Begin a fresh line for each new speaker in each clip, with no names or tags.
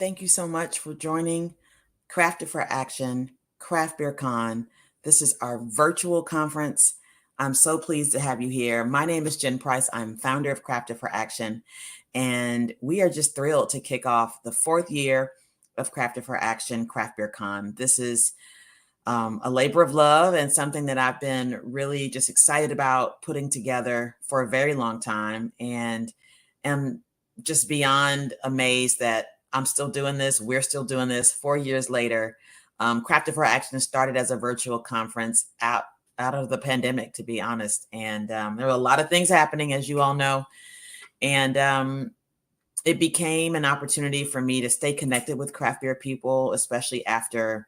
Thank you so much for joining Crafted for Action, CraftBeerCon. This is our virtual conference. I'm so pleased to have you here. My name is Jen Price. I'm founder of Crafted for Action, and we are just thrilled to kick off the fourth year of Crafted for Action, CraftBeerCon. This is a labor of love and something that I've been really just excited about putting together for a very long time, and am just beyond amazed that I'm still doing this. We're still doing this 4 years later. Crafted for Action started as a virtual conference out of the pandemic, to be honest, and there were a lot of things happening, as you all know, and it became an opportunity for me to stay connected with craft beer people, especially after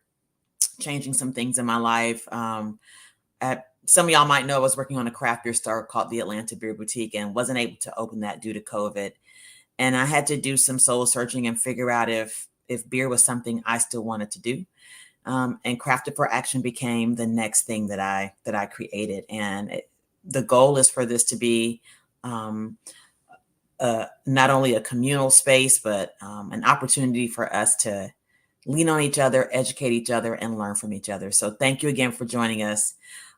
changing some things in my life. Some of y'all might know I was working on a craft beer store called the Atlanta Beer Boutique and wasn't able to open that due to COVID. And I had to do some soul searching and figure out if beer was something I still wanted to do. And Crafted for Action became the next thing that I created. And the goal is for this to be not only a communal space, but an opportunity for us to lean on each other, educate each other, and learn from each other. So thank you again for joining us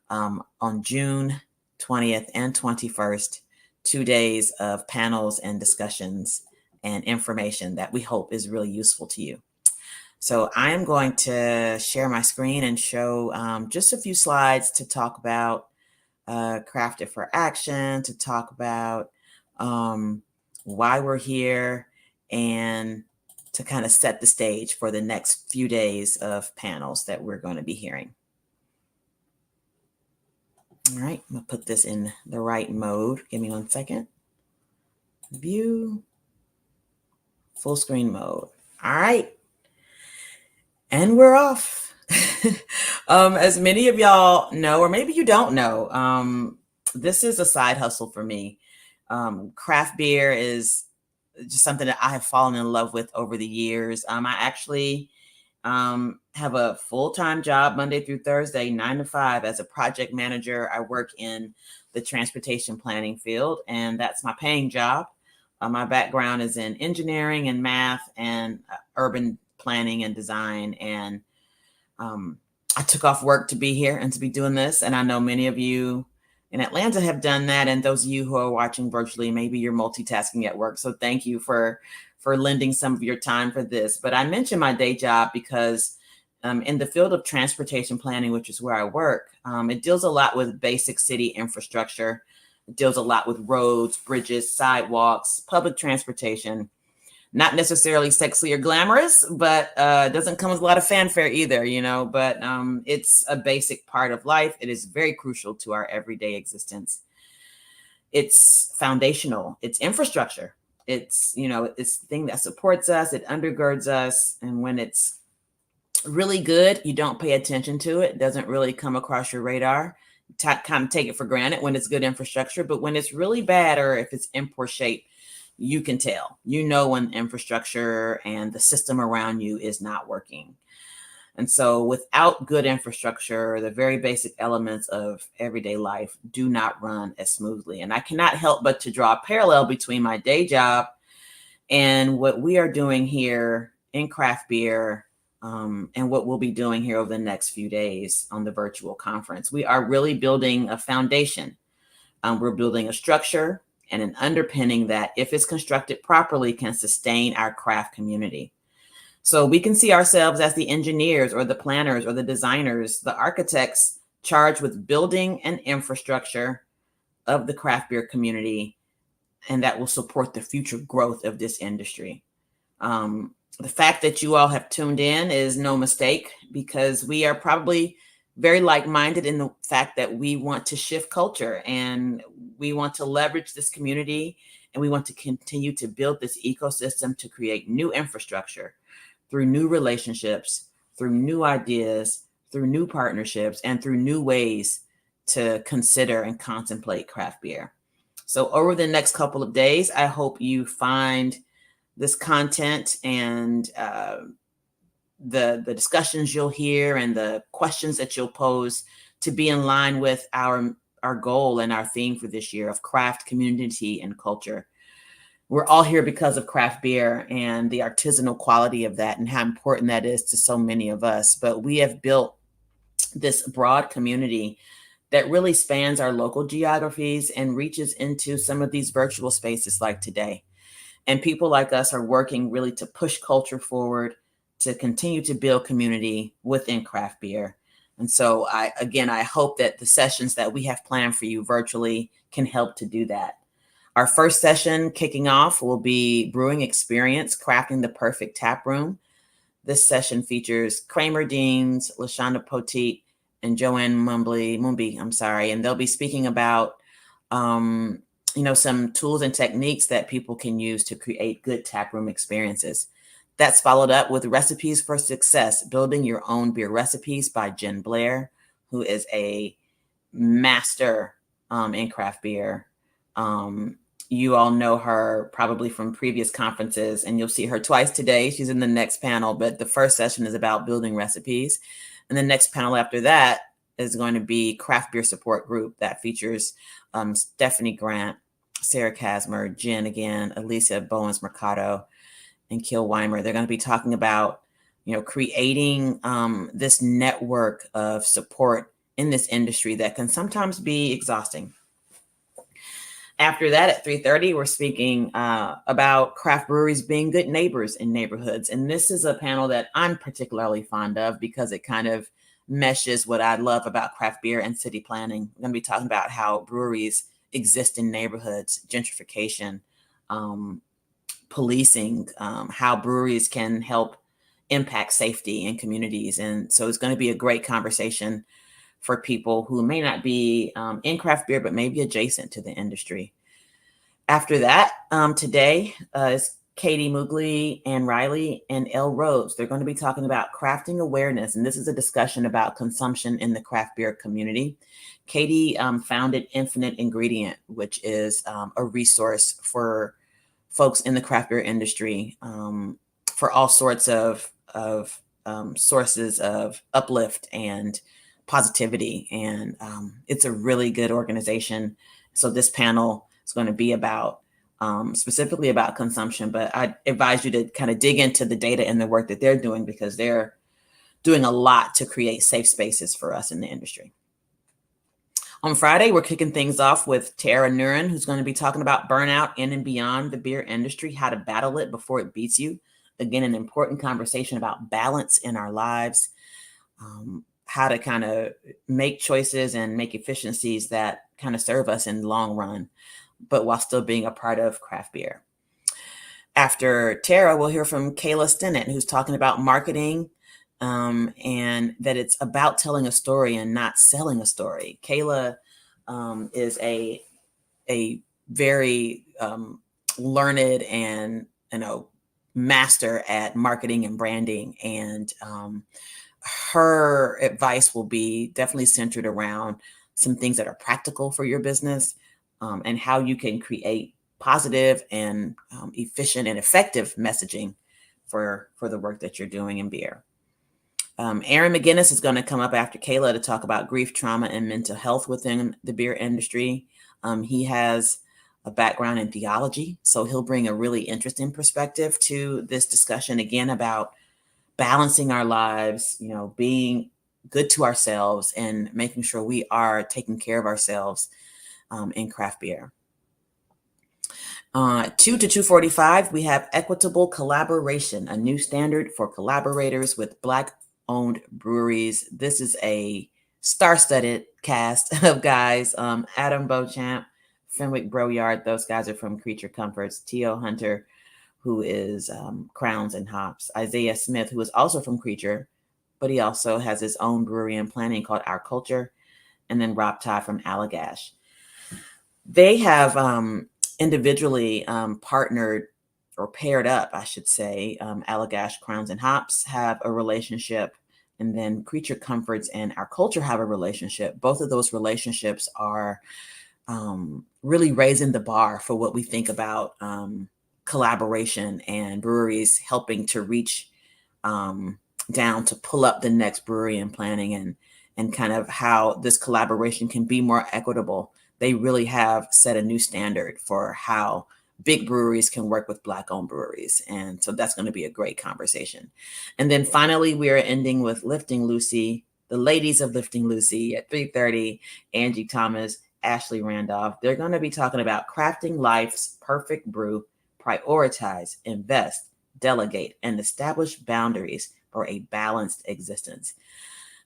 on June 20th and 21st, 2 days of panels and discussions and information that we hope is really useful to you. So I am going to share my screen and show just a few slides to talk about Crafted for Action, to talk about why we're here, and to kind of set the stage for the next few days of panels that we're going to be hearing. All right, I'm gonna put this in the right mode. Give me 1 second. View, full screen mode. All right, and we're off. As many of y'all know, or maybe you don't know, this is a side hustle for me. Craft beer is just something that I have fallen in love with over the years. I actually have a full-time job Monday through Thursday, 9 to 5 as a project manager. I work in the transportation planning field, and that's my paying job. My background is in engineering and math and urban planning and design. And I took off work to be here and to be doing this. And I know many of you in Atlanta have done that. And those of you who are watching virtually, maybe you're multitasking at work. So thank you for lending some of your time for this. But I mentioned my day job because in the field of transportation planning, which is where I work, it deals a lot with basic city infrastructure. It deals a lot with roads, bridges, sidewalks, public transportation. Not necessarily sexy or glamorous, but doesn't come with a lot of fanfare either, you know, but it's a basic part of life. It is very crucial to our everyday existence. It's foundational. It's infrastructure. It's, you know, it's the thing that supports us. It undergirds us. And when it's really good, you don't pay attention to it. It doesn't really come across your radar. Kind of take it for granted when it's good infrastructure. But when it's really bad, or if it's in poor shape, you can tell, you know, when infrastructure and the system around you is not working. And so without good infrastructure, the very basic elements of everyday life do not run as smoothly. And I cannot help but to draw a parallel between my day job and what we are doing here in craft beer, and what we'll be doing here over the next few days on the virtual conference. We are really building a foundation. We're building a structure and an underpinning that, if it's constructed properly, can sustain our craft community. So we can see ourselves as the engineers or the planners or the designers, the architects charged with building an infrastructure of the craft beer community, and that will support the future growth of this industry. The fact that you all have tuned in is no mistake, because we are probably very like-minded in the fact that we want to shift culture, and we want to leverage this community, and we want to continue to build this ecosystem to create new infrastructure through new relationships, through new ideas, through new partnerships, and through new ways to consider and contemplate craft beer. So over the next couple of days, I hope you find this content and the discussions you'll hear and the questions that you'll pose to be in line with our goal and our theme for this year of craft, community, and culture. we're all here because of craft beer and the artisanal quality of that and how important that is to so many of us. But we have built this broad community that really spans our local geographies and reaches into some of these virtual spaces like today. And people like us are working really to push culture forward, to continue to build community within craft beer. And so I hope that the sessions that we have planned for you virtually can help to do that. Our first session kicking off will be Brewing Experience, Crafting the Perfect Tap Room. This session features Kramer Deans, LaShonda Poteet, and Joanne Mumby, and they'll be speaking about some tools and techniques that people can use to create good taproom experiences. That's followed up with Recipes for Success, Building Your Own Beer Recipes by Jen Blair, who is a master in craft beer. You all know her probably from previous conferences, and you'll see her twice today. She's in the next panel, but the first session is about building recipes. And the next panel after that is going to be Craft Beer Support Group that features Stephanie Grant, Sarah Kasmer, Jen again, Alicia Bowens-Mercado, and Kiel Weimer. They're going to be talking about, creating this network of support in this industry that can sometimes be exhausting. After that, at 3:30, we're speaking about craft breweries being good neighbors in neighborhoods. And this is a panel that I'm particularly fond of because it kind of meshes what I love about craft beer and city planning. We're going to be talking about how breweries exist in neighborhoods, gentrification, policing, how breweries can help impact safety in communities. And so it's going to be a great conversation for people who may not be in craft beer, but maybe adjacent to the industry. After that, today is Katie Mugley, Ann Riley, and Elle Rhodes. They're going to be talking about crafting awareness, and this is a discussion about consumption in the craft beer community. Katie founded Infinite Ingredient, which is a resource for folks in the craft beer industry for all sorts of sources of uplift and positivity. And it's a really good organization. So this panel is going to be about specifically about consumption, but I advise you to kind of dig into the data and the work that they're doing because they're doing a lot to create safe spaces for us in the industry. On Friday, we're kicking things off with Tara Nurin, who's going to be talking about burnout in and beyond the beer industry, how to battle it before it beats you. Again, an important conversation about balance in our lives, how to kind of make choices and make efficiencies that kind of serve us in the long run, but while still being a part of craft beer. After Tara, we'll hear from Kayla Stennett, who's talking about marketing and that it's about telling a story and not selling a story. Kayla is a very learned and master at marketing and branding, and her advice will be definitely centered around some things that are practical for your business and how you can create positive and efficient and effective messaging for the work that you're doing in beer. Aaron McGinnis is going to come up after Kayla to talk about grief, trauma, and mental health within the beer industry. He has a background in theology, so he'll bring a really interesting perspective to this discussion, again, about balancing our lives, being good to ourselves and making sure we are taking care of ourselves in craft beer. 2 to 2:45, we have Equitable Collaboration, a new standard for collaborators with Black-owned breweries. This is a star-studded cast of guys. Adam Beauchamp, Fenwick Broyard, those guys are from Creature Comforts. T.O. Hunter, who is Crowns and Hops. Isaiah Smith, who is also from Creature, but he also has his own brewery and planning called Our Culture. And then Rob Todd from Allagash. They have individually partnered or paired up, I should say. Allagash, Crowns and Hops have a relationship, and then Creature Comforts and Our Culture have a relationship. Both of those relationships are really raising the bar for what we think about collaboration and breweries helping to reach down to pull up the next brewery and planning and kind of how this collaboration can be more equitable. They really have set a new standard for how big breweries can work with Black-owned breweries. And so that's going to be a great conversation. And then finally, we are ending with Lifting Lucy, the ladies of Lifting Lucy at 3:30, Angie Thomas, Ashley Randolph. They're going to be talking about crafting life's perfect brew, prioritize, invest, delegate, and establish boundaries for a balanced existence.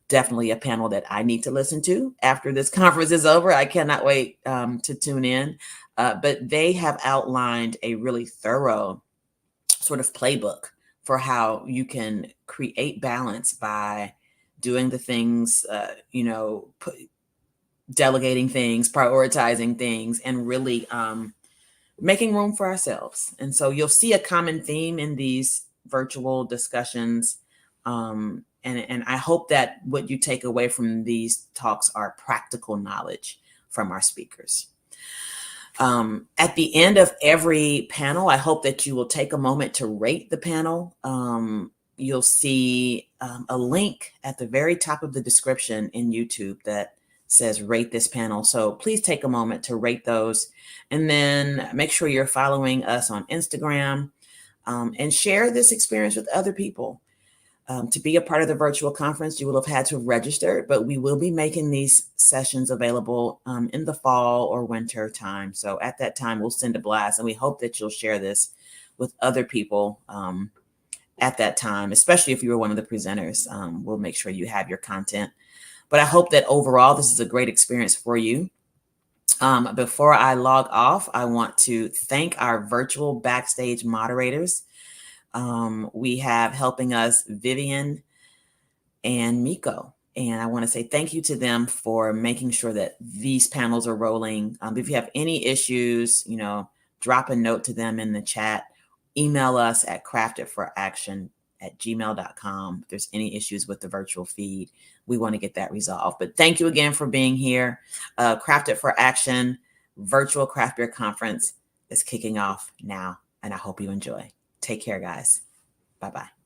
Definitely a panel that I need to listen to after this conference is over. I cannot wait to tune in. But they have outlined a really thorough sort of playbook for how you can create balance by doing the things, delegating things, prioritizing things, and really making room for ourselves. And so you'll see a common theme in these virtual discussions. And I hope that what you take away from these talks are practical knowledge from our speakers. At the end of every panel, I hope that you will take a moment to rate the panel. You'll see a link at the very top of the description in YouTube that says rate this panel. So please take a moment to rate those, and then make sure you're following us on Instagram, and share this experience with other people. To be a part of the virtual conference, you will have had to register, but we will be making these sessions available in the fall or winter time. So at that time, we'll send a blast, and we hope that you'll share this with other people at that time, especially if you were one of the presenters. We'll make sure you have your content. But I hope that overall, this is a great experience for you. Before I log off, I want to thank our virtual backstage moderators. We have helping us Vivian and Miko. And I want to say thank you to them for making sure that these panels are rolling. If you have any issues, drop a note to them in the chat. Email us at craftitforaction@gmail.com. If there's any issues with the virtual feed, we want to get that resolved. But thank you again for being here. Craft It for Action Virtual Craft Beer Conference is kicking off now, and I hope you enjoy. Take care, guys. Bye-bye.